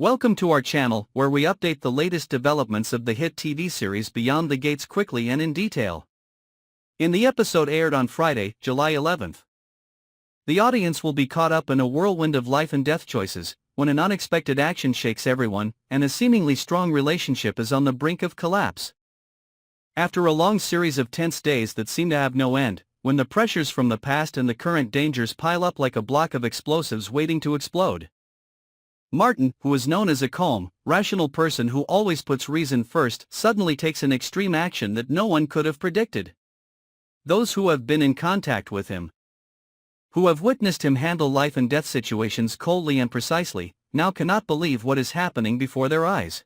Welcome to our channel, where we update the latest developments of the hit TV series Beyond the Gates quickly and in detail. In the episode aired on Friday, July 11th, the audience will be caught up in a whirlwind of life and death choices, when an unexpected action shakes everyone, and a seemingly strong relationship is on the brink of collapse. After a long series of tense days that seem to have no end, when the pressures from the past and the current dangers pile up like a block of explosives waiting to explode, Martin, who is known as a calm, rational person who always puts reason first, suddenly takes an extreme action that no one could have predicted. Those who have been in contact with him, who have witnessed him handle life and death situations coldly and precisely, now cannot believe what is happening before their eyes.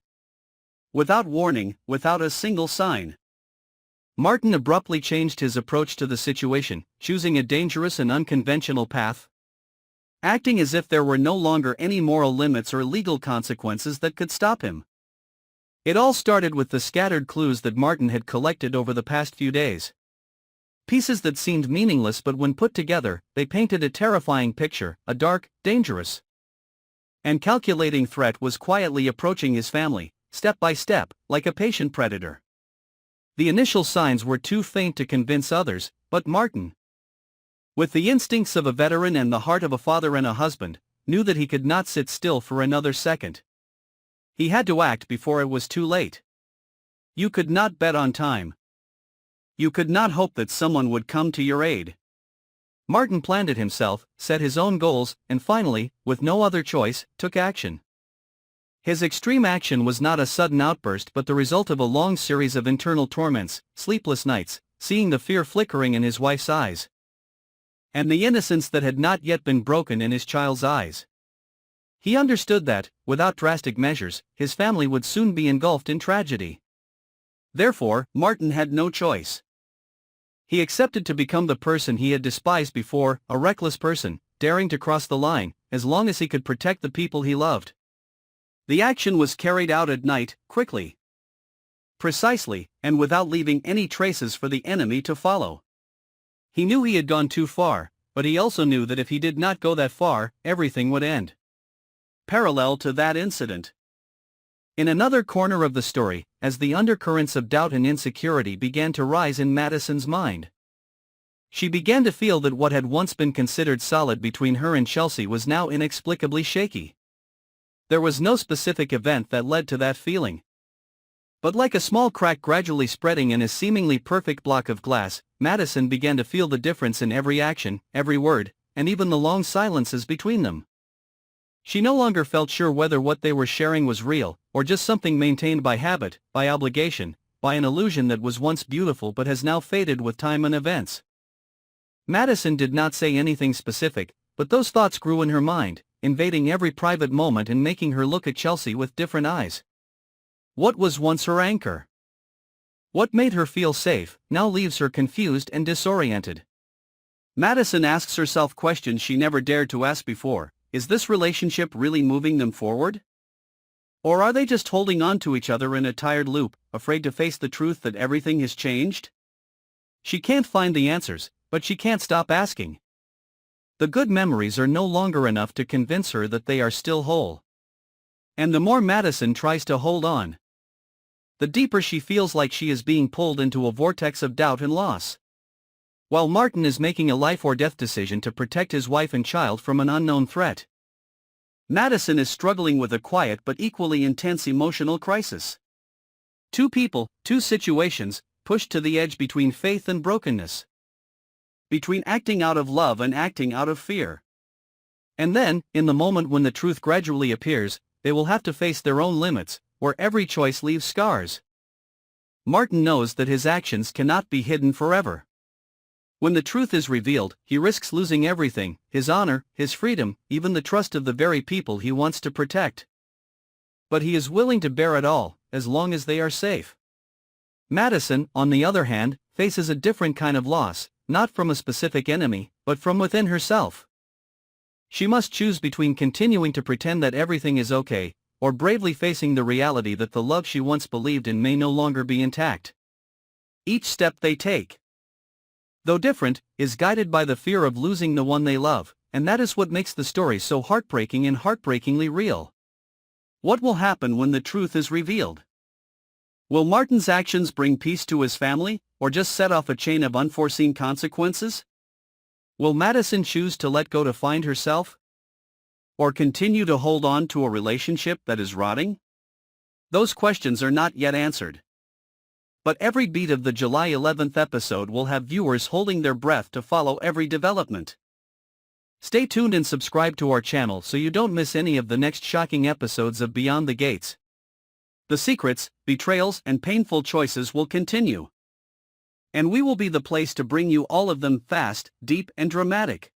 Without warning, without a single sign, Martin abruptly changed his approach to the situation, choosing a dangerous and unconventional path, acting as if there were no longer any moral limits or legal consequences that could stop him. It all started with the scattered clues that Martin had collected over the past few days. Pieces that seemed meaningless, but when put together, they painted a terrifying picture. A dark, dangerous, and calculating threat was quietly approaching his family, step by step, like a patient predator. The initial signs were too faint to convince others, but Martin, with the instincts of a veteran and the heart of a father and a husband, knew that he could not sit still for another second. He had to act before it was too late. You could not bet on time. You could not hope that someone would come to your aid. Martin planned it himself, set his own goals, and finally, with no other choice, took action. His extreme action was not a sudden outburst but the result of a long series of internal torments, sleepless nights, seeing the fear flickering in his wife's eyes, and the innocence that had not yet been broken in his child's eyes. He understood that, without drastic measures, his family would soon be engulfed in tragedy. Therefore, Martin had no choice. He accepted to become the person he had despised before, a reckless person, daring to cross the line, as long as he could protect the people he loved. The action was carried out at night, quickly, precisely, and without leaving any traces for the enemy to follow. He knew he had gone too far, but he also knew that if he did not go that far, everything would end. Parallel to that incident, in another corner of the story, as the undercurrents of doubt and insecurity began to rise in Madison's mind, she began to feel that what had once been considered solid between her and Chelsea was now inexplicably shaky. There was no specific event that led to that feeling, but like a small crack gradually spreading in a seemingly perfect block of glass, Madison began to feel the difference in every action, every word, and even the long silences between them. She no longer felt sure whether what they were sharing was real, or just something maintained by habit, by obligation, by an illusion that was once beautiful but has now faded with time and events. Madison did not say anything specific, but those thoughts grew in her mind, invading every private moment and making her look at Chelsea with different eyes. What was once her anchor, what made her feel safe, now leaves her confused and disoriented. Madison asks herself questions she never dared to ask before. Is this relationship really moving them forward? Or are they just holding on to each other in a tired loop, afraid to face the truth that everything has changed? She can't find the answers, but she can't stop asking. The good memories are no longer enough to convince her that they are still whole. And the more Madison tries to hold on, the deeper she feels like she is being pulled into a vortex of doubt and loss. While Martin is making a life-or-death decision to protect his wife and child from an unknown threat, Madison is struggling with a quiet but equally intense emotional crisis. Two people, two situations, pushed to the edge between faith and brokenness, between acting out of love and acting out of fear. And then, in the moment when the truth gradually appears, they will have to face their own limits, where every choice leaves scars. Martin knows that his actions cannot be hidden forever. When the truth is revealed, he risks losing everything, his honor, his freedom, even the trust of the very people he wants to protect. But he is willing to bear it all, as long as they are safe. Madison, on the other hand, faces a different kind of loss, not from a specific enemy, but from within herself. She must choose between continuing to pretend that everything is okay, or bravely facing the reality that the love she once believed in may no longer be intact. Each step they take, though different, is guided by the fear of losing the one they love, and that is what makes the story so heartbreaking and heartbreakingly real. What will happen when the truth is revealed? Will Martin's actions bring peace to his family, or just set off a chain of unforeseen consequences? Will Madison choose to let go to find herself? Or continue to hold on to a relationship that is rotting? Those questions are not yet answered. But every beat of the July 11th episode will have viewers holding their breath to follow every development. Stay tuned and subscribe to our channel so you don't miss any of the next shocking episodes of Beyond the Gates. The secrets, betrayals, and painful choices will continue. And we will be the place to bring you all of them fast, deep, and dramatic.